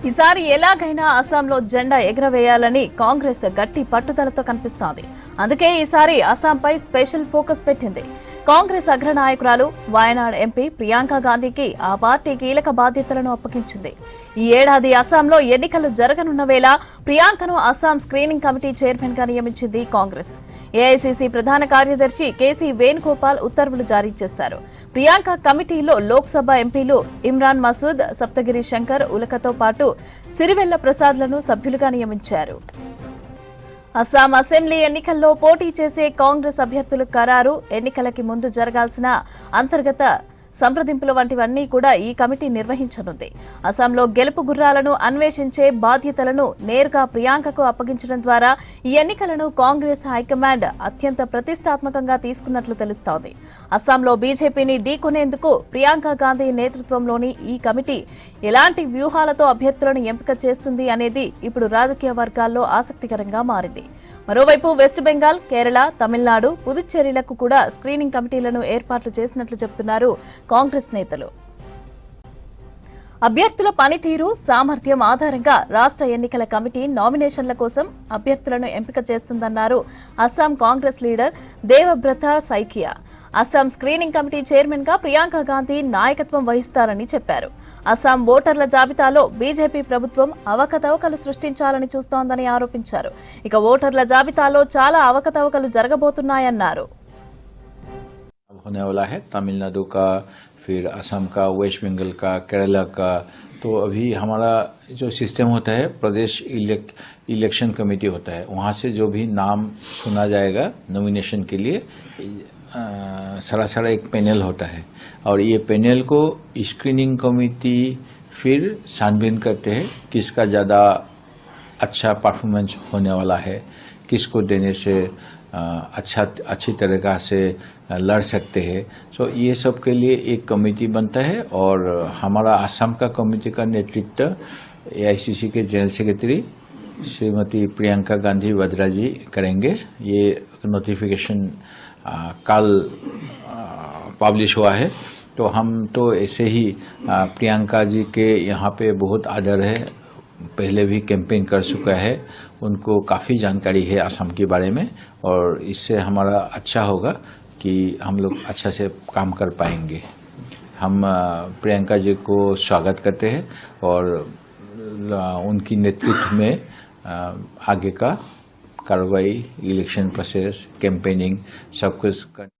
ఈసారి ఎలాగైనా అస్సాంలో జెండా ఎగరవేయాలని కాంగ్రెస్ గట్టి పట్టుదలతో కనిపిస్తోంది. అందుకే ఈసారి అస్సాంపై స్పెషల్ ఫోకస్ పెట్టింది. కాంగ్రెస్ అగ్రనాయకురాలు వయనాడ్ ఎంపీ ప్రియాంక గాంధీకి ఆ పార్టీ కీలక బాధ్యతలను అప్పగించింది. ఈ ఏడాది అస్సాంలో ఎన్నికలు జరగనున్న వేళ ప్రియాంకను అస్సాం స్క్రీనింగ్ కమిటీ చైర్మన్ గా నియమించింది కాంగ్రెస్. ఏఐసీసీ ప్రధాన కార్యదర్శి కేసీ వేణుగోపాల్ ఉత్తర్వులు జారీ చేశారు. ప్రియాంక కమిటీలో లోక్సభ ఎంపీలు ఇమ్రాన్ మసూద్, సప్తగిరి శంకర్ ఉలకతో పాటు సిరివెల్ల ప్రసాద్లను సభ్యులుగా నియమించారు. అస్సాం అసెంబ్లీ ఎన్నికల్లో పోటీ చేసే కాంగ్రెస్ అభ్యర్థుల ఖరారు, ఎన్నికలకి ముందు జరగాల్సిన అంతర్గత సంప్రదింపులు వంటివన్నీ కూడా ఈ కమిటీ నిర్వహించనుంది. అస్సాంలో గెలుపు గుర్రాలను అన్వేషించే బాధ్యతలను నేరుగా ప్రియాంకకు అప్పగించడం ద్వారా ఈ ఎన్నికలను కాంగ్రెస్ హైకమాండ్ అత్యంత ప్రతిష్టాత్మకంగా తీసుకున్నట్లు తెలుస్తోంది. అస్సాంలో బీజేపీని ఢీకొనేందుకు ప్రియాంక గాంధీ నేతృత్వంలోని ఈ కమిటీ ఎలాంటి వ్యూహాలతో అభ్యర్థులను ఎంపిక చేస్తుంది అనేది ఇప్పుడు రాజకీయ వర్గాల్లో ఆసక్తికరంగా మారింది. మరోవైపు వెస్ట్ బెంగాల్, కేరళ, తమిళనాడు, పుదుచ్చేరిలకు కూడా స్క్రీనింగ్ కమిటీలను ఏర్పాట్లు చేసినట్లు చెబుతున్నారు కాంగ్రెస్ నేతలు. అభ్యర్థుల పనితీరు, సామర్థ్యం ఆధారంగా రాష్ట్ర ఎన్నికల కమిటీ నామినేషన్ల కోసం అభ్యర్థులను ఎంపిక చేస్తుందన్నారు Assam Congress leader Debabrata Saikia. Assam screening committee chairman గా ప్రియాంక గాంధీ నాయకత్వం వహిస్తారని చెప్పారు. అస్సాం ఓటర్ల జాబితాలో బీజేపీ ప్రభుత్వం అవకతవకలు సృష్టించాలని చూస్తోందని ఆరోపించారు. ఇక ఓటర్ల జాబితాలో చాలా అవకతవకలు జరగబోతున్నాయన్నారు. होने वाला है तमिलनाडु का, फिर असम का, वेस्ट बंगाल का, केरला का। तो अभी हमारा जो सिस्टम होता है प्रदेश इलेक्शन कमेटी होता है, वहाँ से जो भी नाम सुना जाएगा नॉमिनेशन के लिए सारा एक पैनल होता है और ये पैनल को स्क्रीनिंग कमेटी फिर छानबीन करते हैं किसका ज़्यादा अच्छा परफॉर्मेंस होने वाला है, किसको देने से अच्छी तरीका से लड़ सकते हैं। सो ये सब के लिए एक कमेटी बनता है और हमारा असम का कमेटी का नेतृत्व एआईसीसी के जनरल सेक्रेटरी श्रीमती प्रियंका गांधी वड्रा जी करेंगे। ये नोटिफिकेशन कल पब्लिश हुआ है। तो हम तो ऐसे ही प्रियंका जी के यहाँ पे बहुत आदर है, पहले भी कैंपेन कर चुका है, उनको काफ़ी जानकारी है असम के बारे में और इससे हमारा अच्छा होगा कि हम लोग अच्छा से काम कर पाएंगे। हम प्रियंका जी को स्वागत करते हैं और उनकी नेतृत्व में आगे का कार्रवाई, इलेक्शन प्रोसेस, कैंपेनिंग सब कुछ